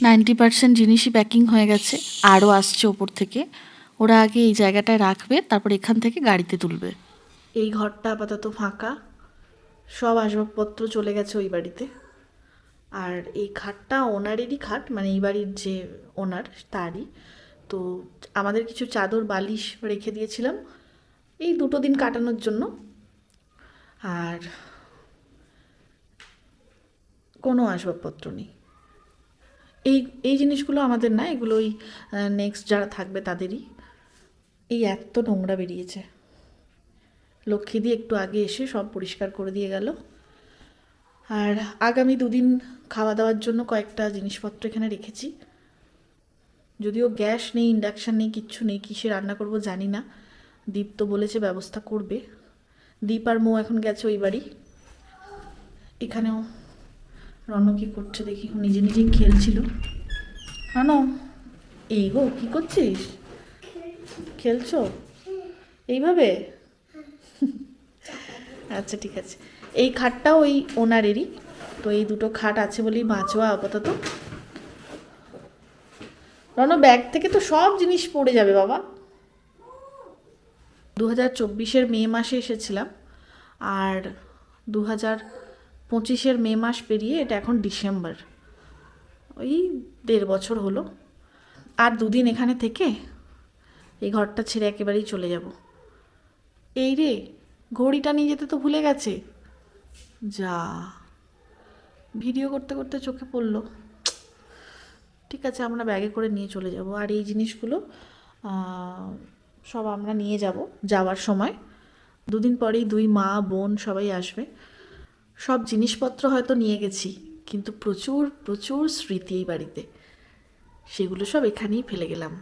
90% জিনিসই প্যাকিং হয়ে গেছে, আরও আসছে ওপর থেকে। ওরা আগে এই জায়গাটায় রাখবে, তারপর এখান থেকে গাড়িতে তুলবে। এই ঘরটা আপাতত ফাঁকা, সব আসবাবপত্র চলে গেছে ওই বাড়িতে। আর এই খাটটা ওনারেরই খাট, মানে এই বাড়ির যে ওনার তারই। তো আমাদের কিছু চাদর বালিশ রেখে দিয়েছিলাম এই 2 দিন কাটানোর জন্য। আর কোনো আসবাবপত্র নেই। এই এই জিনিসগুলো আমাদের না, এগুলো ওই নেক্সট যারা থাকবে তাদেরই। এই এত নোংরা বেরিয়েছে, লক্ষ্মী দিয়ে একটু আগে এসে সব পরিষ্কার করে দিয়ে গেল। আর আগামী 2 দিন খাওয়া দাওয়ার জন্য কয়েকটা জিনিসপত্র এখানে রেখেছি। যদিও গ্যাস নেই, ইন্ডাকশান নেই, কিচ্ছু নেই, কিসে রান্না করব জানি না। দীপ তো বলেছে ব্যবস্থা করবে। দীপ আর মৌ এখন গেছে ওই বাড়ি। এখানেও রণ কী করছে দেখি, নিজে নিজেই খেলছিল। রণ, এই গো কী করছিস? খেলছো এইভাবে? আচ্ছা ঠিক আছে। এই খাটটাও ওই ওনারেরই। তো এই 2টো খাট আছে বলেই বাঁচোয়া আপাতত। রণ, ব্যাগ থেকে তো সব জিনিস পড়ে যাবে বাবা। 2024-এর মে মাসে এসেছিলাম, আর 2025-এর মে মাস পেরিয়ে এটা এখন ডিসেম্বর। ওই 1.5 বছর হলো। আর 2 দিন এখানে থেকে এই ঘরটা ছেড়ে একেবারেই চলে যাব। এই রে, ঘড়িটা নিয়ে যেতে তো ভুলে গেছে। যা, ভিডিও করতে করতে চোখে পড়লো। ঠিক আছে, আমরা ব্যাগে করে নিয়ে চলে যাব। আর এই জিনিসগুলো সব আমরা নিয়ে যাব যাওয়ার সময়। 2 দিন পরেই 2 মা বোন সবাই আসবে। সব জিনিসপত্র হয়তো নিয়ে গেছি, কিন্তু প্রচুর প্রচুর স্মৃতি এই বাড়িতে, সেগুলো সব এখানেই ফেলে গেলাম।